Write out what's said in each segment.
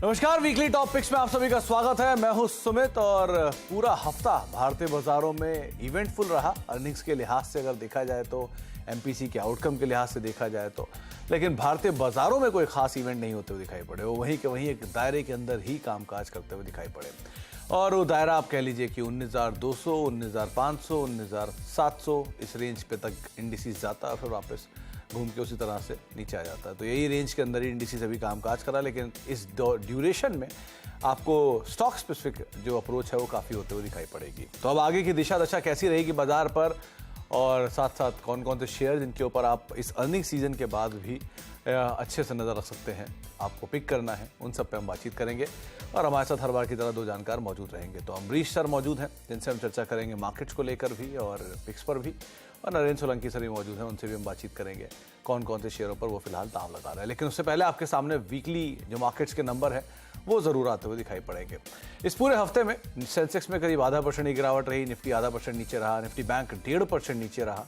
नमस्कार, weekly top picks में आप सभी का स्वागत है। मैं हूं सुमित और पूरा हफ्ता भारतीय बाजारों में इवेंटफुल रहा। अर्निंग्स के लिहाज से अगर देखा जाए तो, एमपीसी के आउटकम के लिहाज से देखा जाए तो, लेकिन भारतीय बाजारों में कोई खास इवेंट नहीं होते हुए दिखाई पड़े। वो वहीं के वहीं एक दायरे के अंदर ही कामकाज करते हुए दिखाई पड़े। और वो दायरा आप कह लीजिए कि 19,200, 19,500, 19,700 इस रेंज पे तक इंडिसेस जाता है और फिर वापस घूम के उसी तरह से नीचे आ जाता है। तो यही रेंज के अंदर ही इंडिसेस अभी कामकाज करा, लेकिन इस ड्यूरेशन में आपको स्टॉक स्पेसिफिक जो अप्रोच है वो काफ़ी होते हुए दिखाई पड़ेगी। तो अब आगे की दिशा दशा कैसी रहेगी बाजार पर, और साथ साथ कौन कौन से शेयर जिनके ऊपर आप इस अर्निंग सीजन के बाद भी अच्छे से नज़र रख सकते हैं, आपको पिक करना है, उन सब पे हम बातचीत करेंगे। और हमारे साथ हर बार की तरह दो जानकार मौजूद रहेंगे। तो अमरीश सर मौजूद हैं जिनसे हम चर्चा करेंगे मार्केट्स को लेकर भी और पिक्स पर भी, और नरेंद्र सोलंकी सर भी मौजूद हैं, उनसे भी हम बातचीत करेंगे कौन कौन से शेयरों पर वो फिलहाल दाम लगा रहे हैं। लेकिन उससे पहले आपके सामने वीकली जो मार्केट्स के नंबर है वो ज़रूर आते हुए दिखाई पड़ेंगे। इस पूरे हफ्ते में सेंसेक्स में करीब 0.5% की गिरावट रही, निफ्टी 0.5% नीचे रहा, निफ्टी बैंक 1.5% नीचे रहा,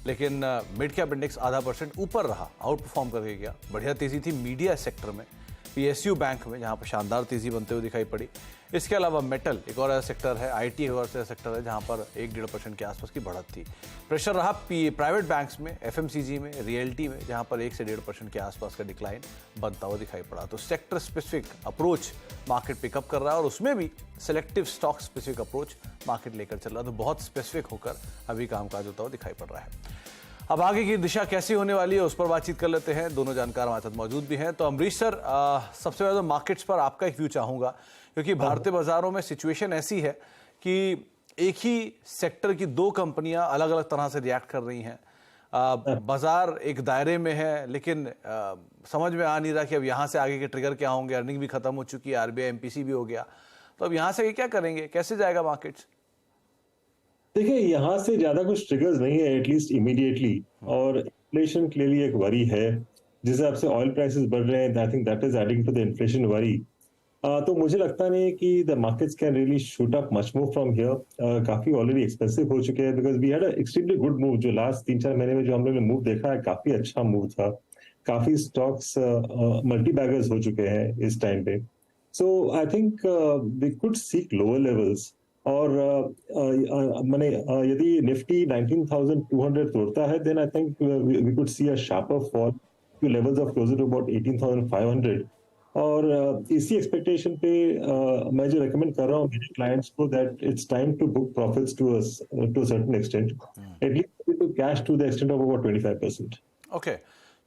लेकिन मिड कैप इंडेक्स 0.5% ऊपर रहा, आउट परफॉर्म करके गया। बढ़िया तेज़ी थी मीडिया सेक्टर में, पीएसयू बैंक में, जहां पर शानदार तेज़ी बनते हुए दिखाई पड़ी। इसके अलावा मेटल एक और ऐसा सेक्टर है, आईटी एक और ऐसा सेक्टर है जहां पर 1-1.5% के आसपास की बढ़त थी। प्रेशर रहा प्राइवेट बैंक्स में, एफएमसीजी में, रियल्टी में, जहां पर 1 से 1.5% के आसपास का डिक्लाइन बनता हुआ दिखाई पड़ा। तो sector specific approach market pickup कर रहा है और उसमें भी selective stock specific approach market लेकर चल रहा है। तो बहुत स्पेसिफिक होकर अभी कामकाज होता हुआ दिखाई पड़ रहा है। अब आगे की दिशा कैसी होने वाली है उस पर बातचीत कर लेते हैं। दोनों जानकार हमारे साथ मौजूद भी हैं। तो अमरीश सर, सबसे पहले तो मार्केट्स पर आपका एक व्यू चाहूंगा, क्योंकि भारतीय बाजारों में सिचुएशन ऐसी है कि एक ही सेक्टर की दो कंपनियां अलग अलग तरह से रिएक्ट कर रही हैं। बाजार एक दायरे में है, लेकिन समझ में आ नहीं रहा कि अब यहाँ से आगे के ट्रिगर क्या होंगे। अर्निंग भी खत्म हो चुकी है, आरबीआई एमपीसी भी हो गया, तो अब यहाँ से क्या करेंगे, कैसे जाएगा मार्केट्स? देखिए, यहाँ से ज्यादा कुछ ट्रिगर्स नहीं है एटलीस्ट इमीडिएटली, और इन्फ्लेशन क्लियरली एक वरी है। जिस हिसाब से ऑयल प्राइसेस बढ़ रहे हैं, I think that is adding to the inflation worry. तो मुझे लगता नहीं कि the markets can really shoot up much more from here. काफी ऑलरेडी एक्सपेंसिव हो चुके हैं, because we had a extremely good move. जो लास्ट 3-4 महीने में जो हम लोगों ने मूव देखा है, काफी अच्छा मूव था। काफी स्टॉक्स मल्टी बैगर्स हो चुके हैं इस टाइम पे। So I think we could seek lower levels. और मैंने यदि निफ्टी 19,200 तोड़ता है, then I think we could see a sharper fall to levels of closer to about 18,500। और इसी एक्सपेक्टेशन पे मैं जो रेकमेंड कर रहा हूँ मेरे क्लाइंट्स को, that it's time to book profits to a certain extent, at least to cash to the extent of about 25%। Okay,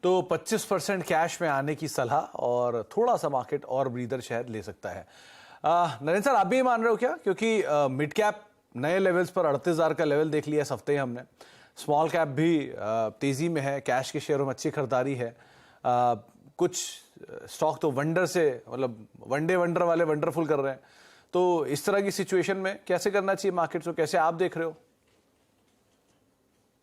तो 25% कैश में आने की सलाह, और थोड़ा सा मार्केट और ब्रीदर शायद ले सकता है। नरेंद्र सर, आप भी मान रहे हो क्या? क्योंकि मिड कैप नए लेवल्स पर 38,000 का लेवल देख लिया इस हफ्ते ही हमने। स्मॉल कैप भी तेजी में है, कैश के शेयरों में अच्छी खरीदारी है। कुछ स्टॉक तो वंडर से, मतलब वंडर वाले वंडरफुल कर रहे हैं। तो इस तरह की सिचुएशन में कैसे करना चाहिए मार्केट को, कैसे आप देख रहे हो?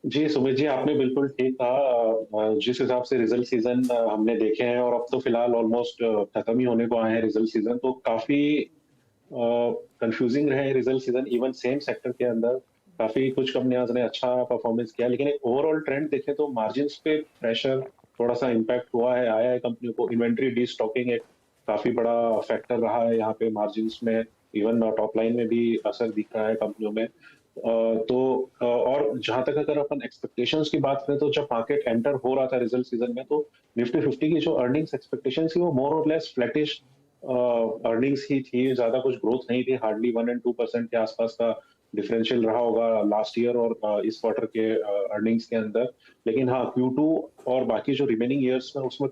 जी सुमित जी, आपने बिल्कुल ठीक कहा। जिस हिसाब से रिजल्ट सीजन हमने देखे हैं, और अब तो फिलहाल ऑलमोस्ट खत्म ही होने को आए हैं रिजल्ट सीजन, तो काफी कंफ्यूजिंग रहे result season. Even same sector के अंदर काफी कुछ कंपनियां ने अच्छा परफॉर्मेंस किया, लेकिन एक ओवरऑल ट्रेंड देखें तो मार्जिन्स पे प्रेशर थोड़ा सा इम्पैक्ट हुआ है, आया है कंपनियों को। इन्वेंट्री डीस्टॉकिंग एक काफी बड़ा फैक्टर रहा है यहाँ पे मार्जिन्स में। इवन टॉप लाइन में भी असर दिख रहा है कंपनियों में। और जहां तक अगर अपन एक्सपेक्टेशंस की बात करें, तो जब मार्केट एंटर हो रहा था रिजल्ट सीजन में, तो निफ्टी 50 की जो अर्निंग्स एक्सपेक्टेशन थी वो मोर और लेस फ्लैटिश अर्निंग्स ही थी। ज्यादा कुछ ग्रोथ नहीं थी, हार्डली 1 और 2% के आसपास का डिफरेंशियल रहा होगा लास्ट ईयर और इस क्वार्टर के अर्निंग्स के अंदर। लेकिन हाँ, Q2 और बाकी जो रिमेनिंग ईयर्स में, उसमें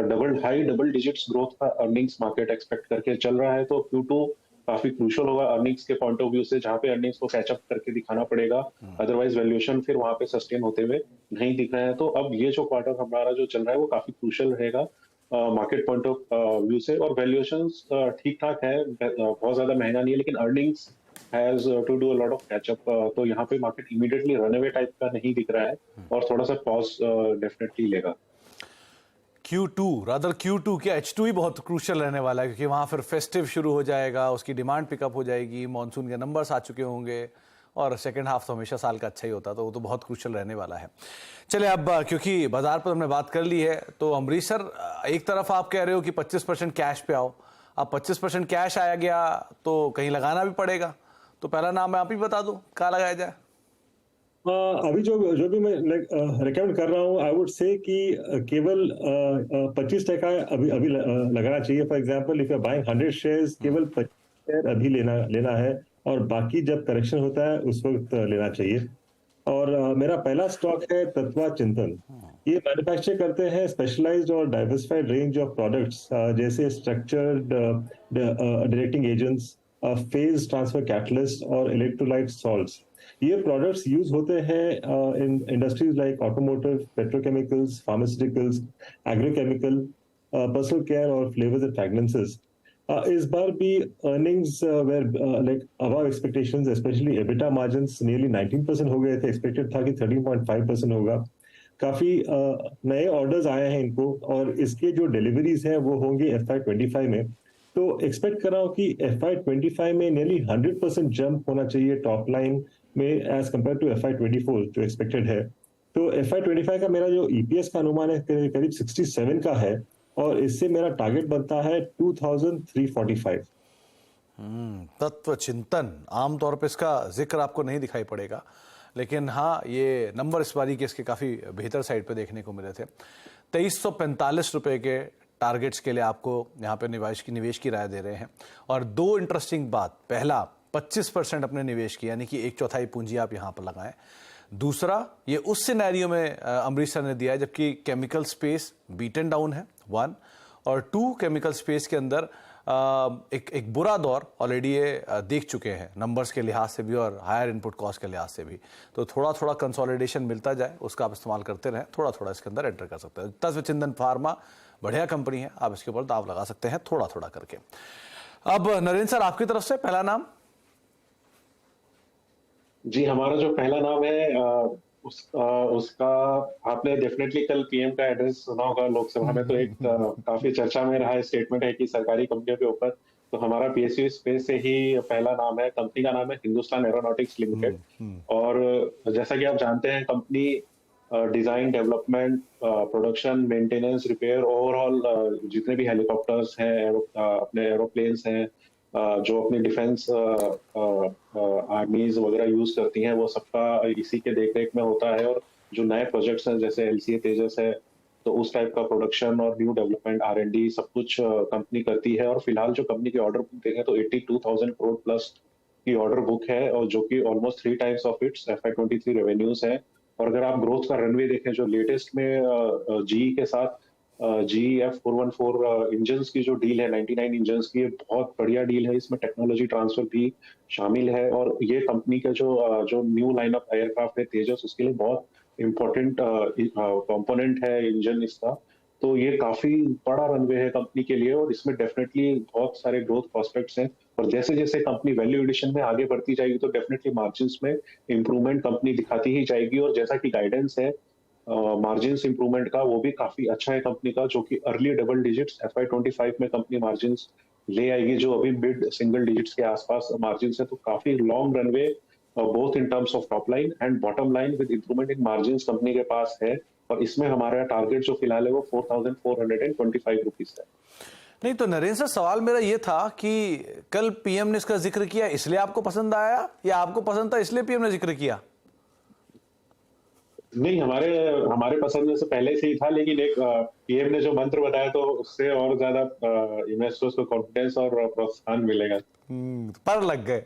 डबल डिजिट्स ग्रोथ का अर्निंग्स मार्केट एक्सपेक्ट करके चल रहा है। तो Q2 काफी क्रूशियल होगा अर्निंग्स के पॉइंट ऑफ व्यू से, जहां पे अर्निंग्स को कैचअप करके दिखाना पड़ेगा। अदरवाइज वैल्यूएशन फिर वहां पे सस्टेन होते हुए नहीं दिख रहा है। तो अब ये जो क्वार्टर हमारा जो चल रहा है वो काफी क्रूशियल रहेगा मार्केट पॉइंट ऑफ व्यू से। और वैल्यूएशंस ठीक ठाक है, बहुत ज्यादा महंगा नहीं है, लेकिन earnings has to do a lot of catch up. तो यहाँ पे मार्केट इमीडिएटली रनअवे टाइप का नहीं दिख रहा है, और थोड़ा सा पॉज डेफिनेटली लेगा। Q2 क्या H2 ही बहुत क्रूशियल रहने वाला है, क्योंकि वहाँ फिर फेस्टिव शुरू हो जाएगा, उसकी डिमांड पिकअप हो जाएगी, मॉनसून के नंबर्स आ चुके होंगे, और सेकेंड हाफ तो हमेशा साल का अच्छा ही होता है, तो वो तो बहुत क्रूशियल रहने वाला है। चलिए, अब क्योंकि बाजार पर हमने बात कर ली है, तो अमरीश सर, एक तरफ आप कह रहे हो कि 25% कैश पे आओ, अब 25% कैश आया गया तो कहीं लगाना भी पड़ेगा, तो पहला नाम मैं आप ही बता दूं, कहाँ लगाया जाए? अभी जो जो भी मैं रिकमेंड कर रहा हूँ, आई वुड से कि केवल 25% अभी अभी लगाना चाहिए। For example, if you are buying 100 shares, केवल 25 शेयर अभी लेना है, और बाकी जब करेक्शन होता है उस वक्त लेना चाहिए। और मेरा पहला स्टॉक है तत्वा चिंतन। ये मैन्युफैक्चर करते हैं स्पेशलाइज्ड और डाइवर्सिफाइड रेंज ऑफ प्रोडक्ट्स, जैसे structured directing agents, phase transfer catalyst और इलेक्ट्रोलाइट सॉल्ट्स। ये प्रोडक्ट्स यूज होते हैं in industries like automotive, petrochemicals, pharmaceuticals, agrochemical, personal care और फ्लेवर्स एंड फ्रेग्रेंसेस। इस बार भी earnings were like above expectations, especially EBITDA margins nearly 19% हो गए थे, एक्सपेक्टेड था कि 13.5% होगा। काफी नए ऑर्डर्स आए हैं इनको, और इसके जो डिलीवरीज हैं वो होंगे FY25 में। तो एक्सपेक्ट कर रहा हूँ कि FY25 में नियरली 100% जंप होना चाहिए टॉप लाइन में एज कम्पेयर टू FY24 जो एक्सपेक्टेड है। तो FY25 का मेरा जो EPS का अनुमान है करीब 67 का है, और इससे मेरा टारगेट बनता है 2345। तत्व चिंतन, आमतौर पे इसका जिक्र आपको नहीं दिखाई पड़ेगा, लेकिन हाँ ये नंबर इस बारी के इसके काफ़ी बेहतर साइड पे देखने को मिले थे। 2345 रुपये के टारगेट्स के लिए आपको यहाँ पे निवेश की राय दे रहे हैं। और दो इंटरेस्टिंग बात, पहला 25% अपने निवेश की, यानी कि 1/4 पूंजी आप यहाँ पर लगाएं। दूसरा, ये उस सिनेरियो में अमरीश सर ने दिया है जबकि केमिकल स्पेस बीटन डाउन है 1, और 2 केमिकल स्पेस के अंदर एक बुरा दौर ऑलरेडी ये देख चुके हैं, नंबर्स के लिहाज से भी और हायर इनपुट कॉस्ट के लिहाज से भी। तो थोड़ा थोड़ा कंसोलिडेशन मिलता जाए, उसका आप इस्तेमाल करते रहें, थोड़ा थोड़ा इसके अंदर एंटर कर सकते हैं। तत्व चिंतन फार्मा बढ़िया कंपनी है, आप इसके ऊपर दाव लगा सकते हैं थोड़ा थोड़ा करके। अब नरेंद्र सर, आपकी तरफ से पहला नाम। जी, हमारा जो पहला नाम है उसका आपने डेफिनेटली कल पीएम का एड्रेस सुना होगा लोकसभा में, तो एक काफी चर्चा में रहा स्टेटमेंट है कि सरकारी कंपनियों के ऊपर, तो हमारा पीएसयू स्पेस से ही पहला नाम है। कंपनी का नाम है हिंदुस्तान एरोनॉटिक्स लिमिटेड। और जैसा कि आप जानते हैं, company design, development, production, maintenance, repair, overall जितने भी हेलीकॉप्टर्स हैं, अपने एरोप्लेन्स हैं, जो अपनी डिफेंस आर्मीज वगैरह यूज करती हैं, वो सबका इसी के देखरेख में होता है। और जो नए प्रोजेक्ट्स हैं जैसे LCA तेजस है, तो उस टाइप का प्रोडक्शन और न्यू डेवलपमेंट, R&D सब कुछ कंपनी करती है। और फिलहाल जो कंपनी की ऑर्डर बुक देखें तो 82,000 करोड़ प्लस की ऑर्डर बुक है, और जो कि almost 3 times of its FY23 revenues है। और अगर आप ग्रोथ का रनवे देखें, जो लेटेस्ट में GE के साथ GE F414 इंजन की जो डील है, 99 इंजन की, बहुत बढ़िया डील है। इसमें टेक्नोलॉजी ट्रांसफर भी शामिल है, और ये कंपनी का जो न्यू लाइनअप एयरक्राफ्ट है तेजस, उसके लिए बहुत इंपॉर्टेंट कंपोनेंट है इंजन इसका। तो ये काफी बड़ा रनवे है कंपनी के लिए, और इसमें डेफिनेटली बहुत सारे ग्रोथ प्रोस्पेक्ट्स हैं। और जैसे जैसे कंपनी वैल्यू एडिशन में आगे बढ़ती जाएगी, तो डेफिनेटली मार्जिन्स में इंप्रूवमेंट कंपनी दिखाती ही जाएगी। और जैसा कि गाइडेंस है मार्जिन्स इंप्रूवमेंट का, वो भी काफी अच्छा है कंपनी का, जो कि अर्ली डबल डिजिट्स FY25 में कंपनी मार्जिन्स ले आएगी, जो अभी मिड सिंगल डिजिट्स के आसपास मार्जिन्स है। तो काफी long runway both in terms of top line and bottom line with improvement in margins company के पास है। और इसमें हमारा टारगेट जो फिलहाल है वो 4,425 रुपीज है। नहीं तो नरेंद्र सर, सवाल मेरा ये था कि कल पीएम ने इसका जिक्र किया इसलिए आपको पसंद आया, या आपको पसंद था इसलिए पीएम ने जिक्र किया? नहीं, हमारे पसंद से पहले से ही था, लेकिन एक पीएम ने जो मंत्र बताया, तो उससे और ज्यादा इन्वेस्टर्स को कॉन्फिडेंस और प्रोत्साहन मिलेगा। पर लग गए,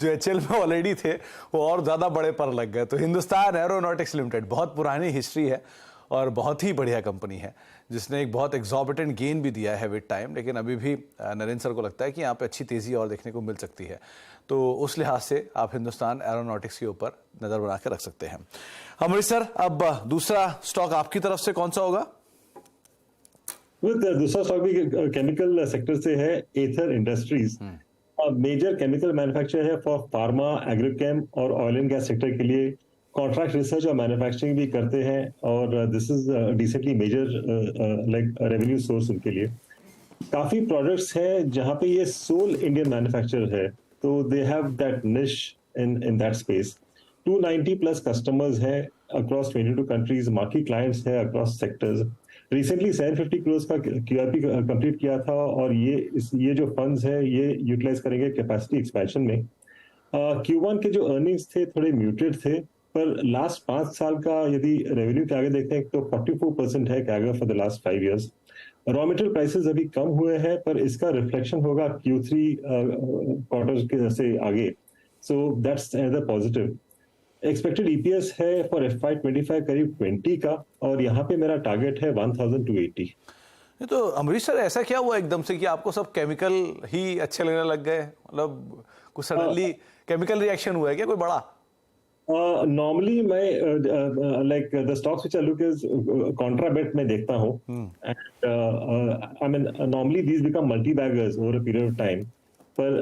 जो HL में ऑलरेडी थे वो और ज्यादा बड़े पर लग गए। तो हिंदुस्तान एरोनॉटिक्स लिमिटेड बहुत पुरानी हिस्ट्री है और बहुत ही बढ़िया कंपनी है, जिसने एक बहुत एग्जॉर्बिटेंट गेन भी दिया है विद टाइम, लेकिन अभी भी नरेंद्र सर को लगता है कि यहाँ पे अच्छी तेजी और देखने को मिल सकती है। तो उस लिहाज से आप हिंदुस्तान एरोनॉटिक्स के ऊपर नजर बना के रख सकते हैं। अमरीश सर, अब दूसरा स्टॉक आपकी तरफ से कौन सा होगा? दूसरा स्टॉक भी केमिकल सेक्टर से है, एथर इंडस्ट्रीज। मेजर केमिकल मैन्युफैक्चरर है फॉर फार्मा, एग्रोकेम और ऑयल एंड गैस सेक्टर के लिए। कॉन्ट्रैक्ट रिसर्च और मैन्युफैक्चरिंग भी करते हैं, और this is decently major like revenue source उनके लिए। काफी प्रोडक्ट्स हैं जहां पे ये सोल इंडियन मैन्युफैक्चरर है, तो दे हैव दैट निश in that space. 290 plus customers हैं अक्रॉस 22 कंट्रीज, मार्की क्लाइंट्स हैं अक्रॉस सेक्टर्स। रिसेंटली 750 करोड़ का QIP कंप्लीट किया था, और ये जो फंड्स है ये यूटिलाइज करेंगे कैपेसिटी एक्सपेंशन में। Q1 के जो अर्निंग्स थे थोड़े म्यूटेड थे, पर लास्ट 5 साल का यदि रेवेन्यू के आगे देखते हैं तो 44% है CAGR for the last 5 years. Raw material prices अभी कम हुए हैं, पर इसका रिफ्लेक्शन होगा Q3 क्वार्टर से आगे, so that's another positive. Expected EPS है फॉर FY25 करीब 20 का, और यहाँ पे मेरा टारगेट है 1080। ये तो अमरीश सर, ऐसा क्या हुआ एकदम से कि आपको सब केमिकल ही अच्छे लगने लग गए? मतलब कुछ सडनली केमिकल रिएक्शन हुआ है क्या कोई बड़ा? नॉर्मली मैं like the stocks which I look is contra bet में देखता हूँ, and I mean normally these become multi baggers over a period of time. पर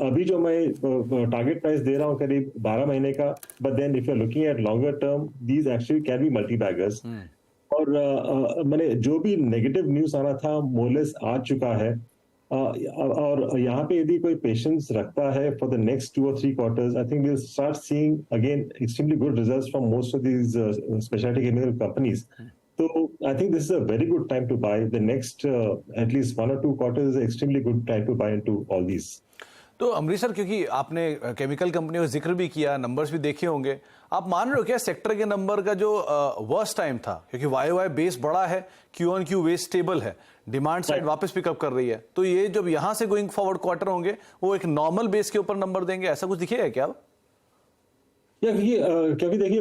अभी जो मैं टारगेट प्राइस दे रहा हूँ करीब 12 महीने का, but then if you are looking at longer term these actually can be multi baggers. और मैंने जो भी नेगेटिव न्यूज आना था मोलेस आ चुका है, और यहाँ पे यदि कोई पेशेंस रखता है for the next 2 or 3 quarters, I think we will start seeing again extremely good results from most of these speciality chemical companies. So I think this is a very good time to buy. The next at least 1 or 2 quarters is an extremely good time to buy into all these. तो Amrish sir, क्योंकि आपने chemical कंपनियों का जिक्र भी किया, numbers भी देखे होंगे, आप मान रहे हो क्या सेक्टर के नंबर का जो वर्स्ट टाइम था, क्योंकि YOY बेस बड़ा है, Q1Q बेस स्टेबल है, डिमांड साइड वापस पिकअप कर रही है, तो ये जब यहाँ से गोइंग फॉरवर्ड क्वार्टर होंगे वो एक नॉर्मल बेस के ऊपर नंबर देंगे, ऐसा कुछ दिखेगा क्या? क्योंकि देखिए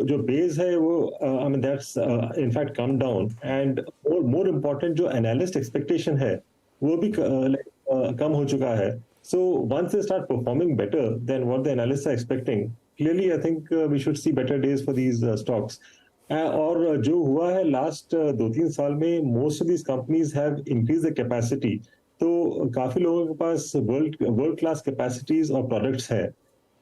जो बेस है वो I mean that's in fact come down, and more important जो एनालिस्ट एक्सपेक्टेशन है वो भी कम हो चुका है। So once they start performing better than what the analysts are expecting, clearly I think we should see better days for these stocks. और जो हुआ है लास्ट 2-3 साल में, most of these companies have increase the capacity, तो काफी लोगों के पास वर्ल्ड क्लास कैपेसिटीज और प्रोडक्ट्स है।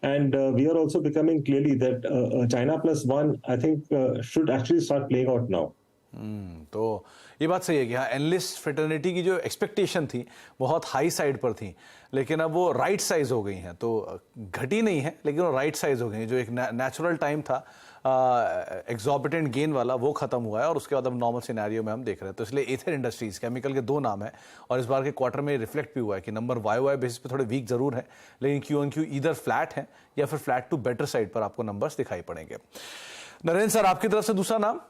And we are also becoming clearly that China plus one, I think, should actually start playing out now. तो ये बात सही है कि हाँ, एनालिस्ट फ्रेटर्निटी की जो एक्सपेक्टेशन थी बहुत हाई साइड पर थी, लेकिन अब वो राइट साइज हो गई हैं, तो घटी नहीं है लेकिन वो राइट साइज हो गई हैं। जो एक नेचुरल टाइम था एग्जॉर्बिटेंट गेन वाला, वो खत्म हुआ है, और उसके बाद अब नॉर्मल सिनेरियो में हम देख रहे हैं। तो इसलिए एथर इंडस्ट्रीज केमिकल के 2 नाम है, और इस बार के क्वार्टर में रिफ्लेक्ट भी हुआ है कि नंबर YOY बेसिस पे थोड़े वीक जरूर है, लेकिन Q1Q इधर फ्लैट है या फिर फ्लैट टू बेटर साइड पर आपको नंबर्स दिखाई पड़ेंगे। नरेंद्र सर, आपकी तरफ से दूसरा नाम?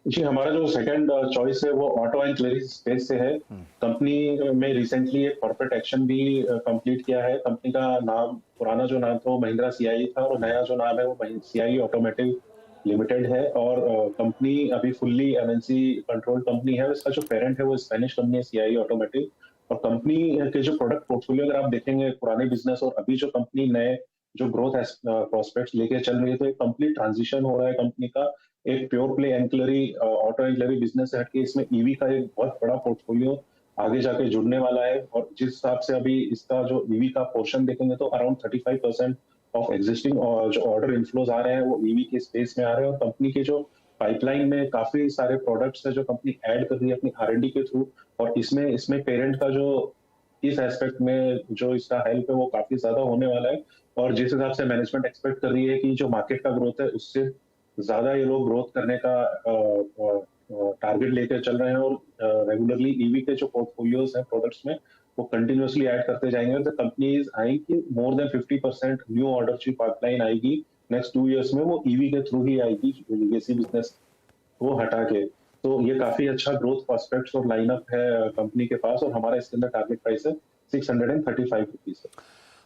जी, हमारा जो सेकंड चॉइस है वो ऑटो एंड क्लेरी स्पेस से है। कंपनी में रिसेंटली एक कॉर्पोरेट एक्शन भी कंप्लीट किया है। कंपनी का नाम, पुराना जो नाम था वो महिंद्रा CIE था, और नया जो नाम है वो CIE ऑटोमोटिव लिमिटेड है। और कंपनी अभी फुल्ली MNC कंट्रोल कंपनी है। इसका जो पेरेंट है वो स्पेनिश कंपनी है CIE ऑटोमोटिव। और कंपनी के जो प्रोडक्ट पोर्टफोलियो अगर आप देखेंगे पुराने बिजनेस और अभी जो कंपनी नए जो ग्रोथ प्रोस्पेक्ट्स लेके चल रही है, तो एक कंप्लीट ट्रांजिशन हो रहा है कंपनी का। एक प्योर प्ले एंक्लरी ऑटो एंक्लरी बिजनेस से हटके इसमें EV का एक बहुत बड़ा पोर्टफोलियो आगे जाके जुड़ने वाला है। और जिस हिसाब से अभी इसका जो EV का पोर्शन देखेंगे तो अराउंड 35% ऑफ एग्जिस्टिंग जो ऑर्डर इनफ्लोज आ रहे हैं वो EV के स्पेस में आ रहे हैं। और कंपनी के जो पाइपलाइन में काफी सारे प्रोडक्ट्स है जो कंपनी ऐड कर रही है अपनी R&D के थ्रू, और इसमें पेरेंट का जो इस एस्पेक्ट में जो इसका हेल्प है वो काफी ज्यादा होने वाला है। और जिस हिसाब से मैनेजमेंट एक्सपेक्ट कर रही है कि जो मार्केट का ग्रोथ है उससे ज्यादा ये लोग ग्रोथ करने का टारगेट लेकर चल रहे हैं, और रेगुलरली EV के जो पोर्टफोलियोज हैं प्रोडक्ट्स में वो कंटिन्यूअसली ऐड करते जाएंगे। द कंपनी इज आएगी कि मोर देन 50% न्यू ऑर्डर की पाइपलाइन आएगी नेक्स्ट 2 इयर्स में, वो EV के थ्रू ही आएगी, लेगेसी बिजनेस वो हटा के। तो ये काफी अच्छा ग्रोथ प्रोस्पेक्ट्स और लाइनअप है कंपनी के पास, और हमारा इसके अंदर टारगेट प्राइस है 635 रुपीज।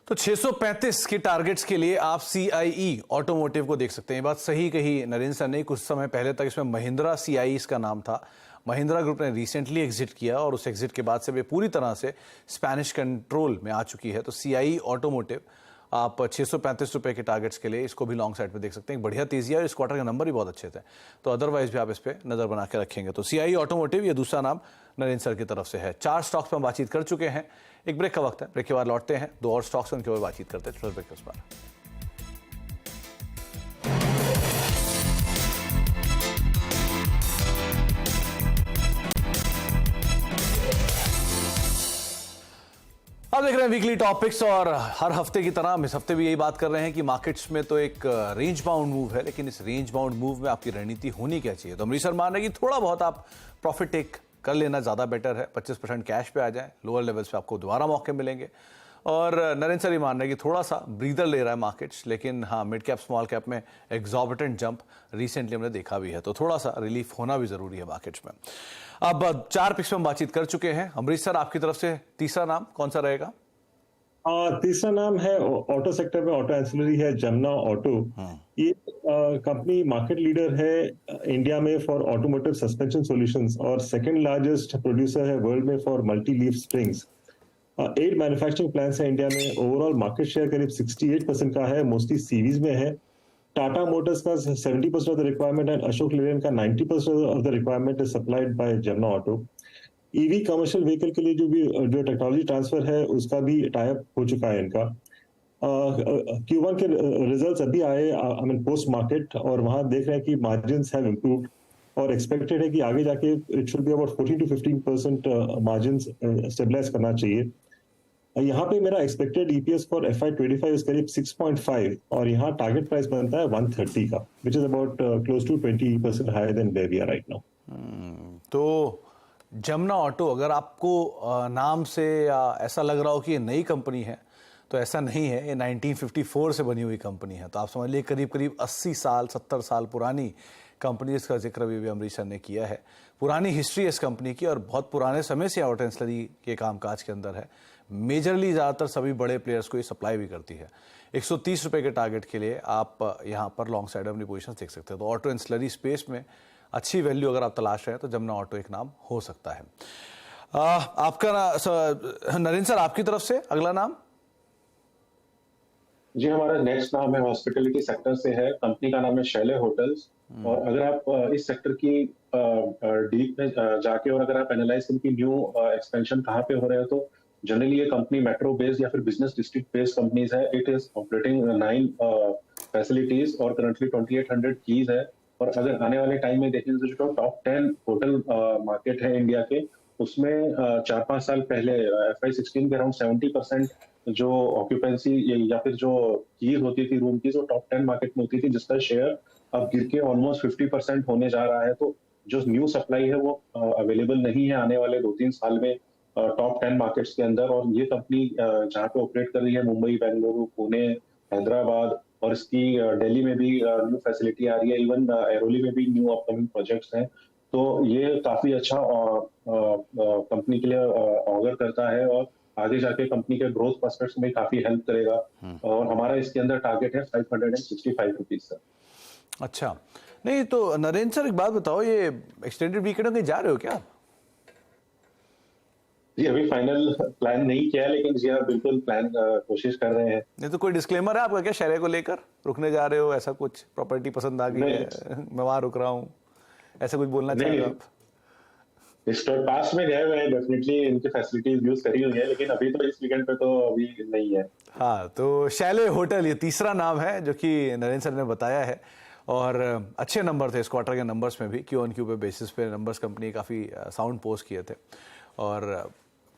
तो 635 के टारगेट्स के लिए आप CIE ऑटोमोटिव को देख सकते हैं। ये बात सही कही नरेंद्र सर ने। कुछ समय पहले तक इसमें महिंद्रा CIE इसका नाम था। महिंद्रा ग्रुप ने रिसेंटली एग्जिट किया, और उस एग्जिट के बाद से वे पूरी तरह से स्पेनिश कंट्रोल में आ चुकी है। तो CIE ऑटोमोटिव आप 635 रुपए के टारगेट्स के लिए इसको भी लॉन्ग साइड पे देख सकते हैं। बढ़िया तेजी है, और इस क्वार्टर के नंबर भी बहुत अच्छे थे, तो अदरवाइज भी आप इस पे नजर बना के रखेंगे। तो CIE ऑटोमोटिव, ये दूसरा नाम नरेंद्र सर की तरफ से है। 4 स्टॉक्स पर हम बातचीत कर चुके हैं। एक ब्रेक का वक्त है, ब्रेक के बाद लौटते हैं, 2 और स्टॉक्स उनके ऊपर बातचीत करते हैं। ब्रेक के उस पर आप देख रहे हैं वीकली टॉपिक्स और हर हफ्ते की तरह हम इस हफ्ते भी यही बात कर रहे हैं कि मार्केट्स में तो एक रेंज बाउंड मूव है, लेकिन इस रेंज बाउंड मूव में आपकी रणनीति होनी क्या चाहिए। तो अमरीशर मान रहे हैं कि थोड़ा बहुत आप प्रॉफिट टेक कर लेना ज़्यादा बेटर है, 25% कैश पे आ जाए, लोअर लेवल्स पे आपको दोबारा मौके मिलेंगे। और नरेंद्र सर ये मान रहे हैं कि थोड़ा सा ब्रीदर ले रहा है मार्केट्स, लेकिन हाँ मिड कैप स्मॉल कैप में एग्जॉर्बिटेंट जंप रिसेंटली हमने देखा भी है, तो थोड़ा सा रिलीफ होना भी जरूरी है मार्केट्स में। अब 4 पिक्स में हम बातचीत कर चुके हैं। अमरीशर आपकी तरफ से तीसरा नाम कौन सा रहेगा? तीसरा नाम है ऑटो सेक्टर में, ऑटो एंसिलरी है जमुना ऑटो। ये कंपनी मार्केट लीडर है इंडिया में फॉर ऑटोमोटिव सस्पेंशन सॉल्यूशंस और सेकंड लार्जेस्ट प्रोड्यूसर है वर्ल्ड में for multi leaf springs. 8 manufacturing plants है इंडिया में। ओवरऑल मार्केट शेयर करीब 68% का है, मोस्टली सीवीज में है। टाटा मोटर्स का 70% of the requirement and Ashok Leyland का 90% of the requirement is supplied by Jamuna auto. EV commercial vehicle के लिए जो टेक्नोलॉजी ट्रांसफर है उसका भी टाई अप हो चुका है इनका। Q1 के रिजल्ट्स अभी आए आई मीन पोस्ट मार्केट, और वहां देख रहे हैं कि मार्जिन्स हैव इम्प्रूव्ड और एक्सपेक्टेड है कि आगे जाके it should be about 14 to 15% margins stabilise करना चाहिए। यहाँ पे मेरा एक्सपेक्टेड ईपीएस फॉर FY25 करीब 6.5 और यहाँ टारगेट प्राइस बनता है 130 का, which is about close to 20% higher than where we are right now. तो जमुना ऑटो अगर आपको नाम से या ऐसा लग रहा हो कि ये नई कंपनी है, तो ऐसा नहीं है। ये 1954 से बनी हुई कंपनी है, तो आप समझ लीजिए करीब करीब 80 साल 70 साल पुरानी कंपनी, इसका जिक्र भी अमरीशर ने किया है। पुरानी हिस्ट्री इस कंपनी की और बहुत पुराने समय से ऑटो एंसिलरी के कामकाज के अंदर है। मेजरली ज़्यादातर सभी बड़े प्लेयर्स को ये सप्लाई भी करती है। 130 रुपये के टारगेट के लिए आप यहाँ पर लॉन्ग साइड अपनी पोजीशन देख सकते हैं। तो ऑटो एंसिलरी स्पेस में अच्छी वैल्यू अगर आप तलाश रहे हैं तो जमुना ऑटो एक नाम हो सकता है। आपका नरेंद्र सर आपकी तरफ से अगला नाम? जी, हमारा नेक्स्ट नाम है हॉस्पिटैलिटी सेक्टर से है। कंपनी का नाम है शैले होटल्स। और अगर आप इस सेक्टर की डीप में जाके और अगर आप एनालाइज करें कि न्यू एक्सपेंशन कहाँ पे हो रहे हैं, तो जनरली ये कंपनी मेट्रो बेस्ड या फिर बिजनेस डिस्ट्रिक्ट बेस्ड कंपनीज है। इट इज ऑपरेटिंग 9 फैसिलिटीज और करंटली 2800 कीज है। और अगर आने वाले टाइम में देखें तो जो टॉप 10 होटल मार्केट है इंडिया के, उसमें 4-5 साल पहले FY16 के अराउंड 70% जो ऑक्यूपेंसी या फिर जो कीज होती थी रूम की, जो टॉप 10 मार्केट में होती थी, जिसका शेयर अब गिर के ऑलमोस्ट 50% होने जा रहा है। तो जो न्यू सप्लाई है वो अवेलेबल नहीं है आने वाले 2-3 साल में टॉप 10 मार्केट्स के अंदर। और ये कंपनी जहाँ पे ऑपरेट कर रही है मुंबई, बेंगलुरु, पुणे, हैदराबाद, और इसकी दिल्ली में भी न्यू फैसिलिटी आ रही है। इवन एरोली में भी न्यू अपकमिंग प्रोजेक्ट्स हैं। तो ये काफी अच्छा कंपनी के लिए ऑगर करता है और आगे जाके कंपनी के ग्रोथ प्रोस्पेक्ट्स में काफी हेल्प करेगा। और हमारा इसके अंदर टारगेट है 565 रुपीज सर। अच्छा, नहीं तो नरेंद्र सर एक बात बताओ, ये एक्सटेंडेड वीकेंड में जा रहे हो क्या? जी, अभी फाइनल प्लान नहीं किया है, लेकिन जी हाँ बिल्कुल प्लान कोशिश कर रहे हैं। नहीं तो कोई डिस्क्लेमर है आपका क्या शहर को लेकर? रुकने जा रहे हो, ऐसा कुछ प्रॉपर्टी पसंद आ गई है, मैं वहां रुक रहा हूँ, ऐसा कुछ बोलना चाह रहे हो आप? इस पास में गए हुए हैं, डेफिनेटली इनकी फैसिलिटीज यूज करी हुई है, लेकिन अभी तो इस वीकेंड पे तो अभी नहीं है। हाँ, तो शैले होटल ये तीसरा नाम है जो कि नरेंद्र सर ने बताया है। और अच्छे नंबर थे इस क्वार्टर के नंबर्स में भी, क्यू ऑन क्यू पे बेसिस पे नंबर्स कंपनी काफ़ी साउंड पोस्ट किए थे। और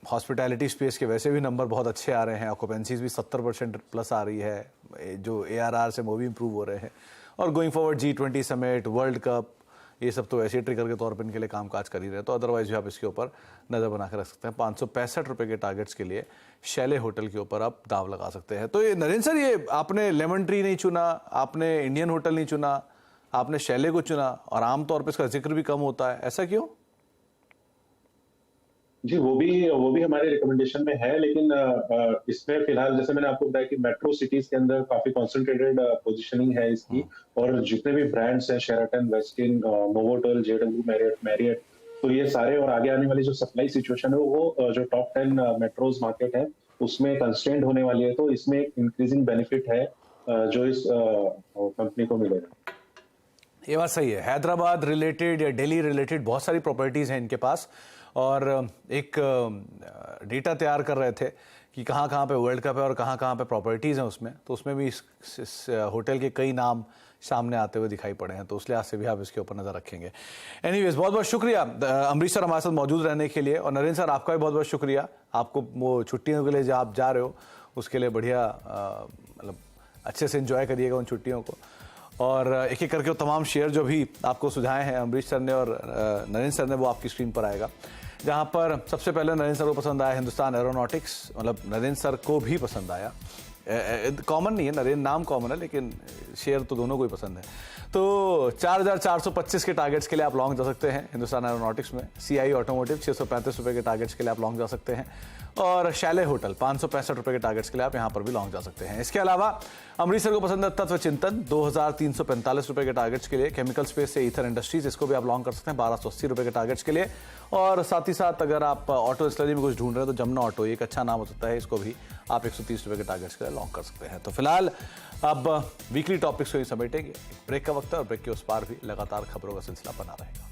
हॉस्पिटैलिटी स्पेस के वैसे भी नंबर बहुत अच्छे आ रहे हैं, ऑक्यूपेंसीज भी 70% प्लस आ रही है, जो ARR से वो भी इंप्रूव हो रहे हैं। और going forward G20 summit, world cup, ये सब तो ऐसे ट्रिगर के तौर पर इनके लिए कामकाज कर ही रहे हैं। तो अदरवाइज भी आप इसके ऊपर नज़र बना के रख सकते हैं। 565 रुपये के टारगेट्स के लिए शैले होटल के ऊपर आप दाव लगा सकते हैं। तो ये नरेंद्र सर, ये आपने लेमन ट्री नहीं चुना, आपने इंडियन होटल नहीं चुना, आपने शैले को चुना, और आमतौर पर इसका जिक्र भी कम होता है, ऐसा क्यों? जी, वो भी हमारे रिकमेंडेशन में है, लेकिन इसमें फिलहाल जैसे मैंने आपको बताया कि मेट्रो सिटीज के अंदर काफी कॉन्सेंट्रेटेड पोजीशनिंग है इसकी। और जितने भी ब्रांड्स हैं, Sheraton, Westin, Novotel, JW Marriott, तो ये सारे, और आगे आने वाली जो सप्लाई सिचुएशन है वो जो टॉप 10 मेट्रोज मार्केट है उसमें कंस्ट्रेंट होने वाली है। तो इसमें इंक्रीजिंग बेनिफिट है जो इस कंपनी को मिलेगा। ये बात सही है। हैदराबाद रिलेटेड या दिल्ली रिलेटेड बहुत सारी प्रॉपर्टीज हैं इनके पास, और एक डेटा तैयार कर रहे थे कि कहाँ कहाँ पे वर्ल्ड कप है और कहाँ कहाँ पे प्रॉपर्टीज़ हैं उसमें। तो उसमें भी इस होटल के कई नाम सामने आते हुए दिखाई पड़े हैं, तो उस लिहाज से भी आप इसके ऊपर नजर रखेंगे। एनीवेज, बहुत बहुत शुक्रिया अमरीश सर हमारे साथ मौजूद रहने के लिए, और नरेंद्र सर आपका भी बहुत बहुत शुक्रिया, आपको वो छुट्टियों के लिए जो आप जा रहे हो उसके लिए बढ़िया मतलब अच्छे से एंजॉय करिएगा उन छुट्टियों को। और एक एक करके वो तमाम शेयर जो भी आपको सुझाए हैं अमरीश सर ने और नरेंद्र सर ने, वो आपकी स्क्रीन पर आएगा, जहां पर सबसे पहले नरेंद्र सर को पसंद आया हिंदुस्तान एरोनॉटिक्स, मतलब नरेंद्र सर को भी पसंद आया, कॉमन नहीं है, नरेंद्र नाम कॉमन है लेकिन शेयर तो दोनों को ही पसंद है। तो 4425 के टारगेट्स के लिए आप लॉन्ग जा सकते हैं हिंदुस्तान एरोनॉटिक्स में। सीआई ऑटोमोटिव 635 रुपये के टारगेट्स के लिए आप लॉन्ग जा सकते हैं, और शैले होटल 565 रुपये के टारगेट्स के लिए आप यहाँ पर भी लॉन्ग जा सकते हैं। इसके अलावा अमरीश सर को पसंद है तत्व चिंतन 2345 रुपये के टारगेट्स के लिए, केमिकल स्पेस से ईथर इंडस्ट्रीज, इसको भी आप लॉन्ग कर सकते हैं 1280 रुपये के टारगेट्स के लिए। और साथ ही साथ अगर आप ऑटो स्लरी में कुछ ढूंढ रहे हैं तो जमुना ऑटो एक अच्छा नाम हो सकता है, इसको भी आप 130 रुपये के टारगेट्स के लिए लॉन्ग कर सकते हैं। तो फिलहाल अब वीकली टॉपिक्स को ही समेटेंगे, ब्रेक का वक्त है और ब्रेक के उस पार भी लगातार खबरों का सिलसिला बना रहेगा।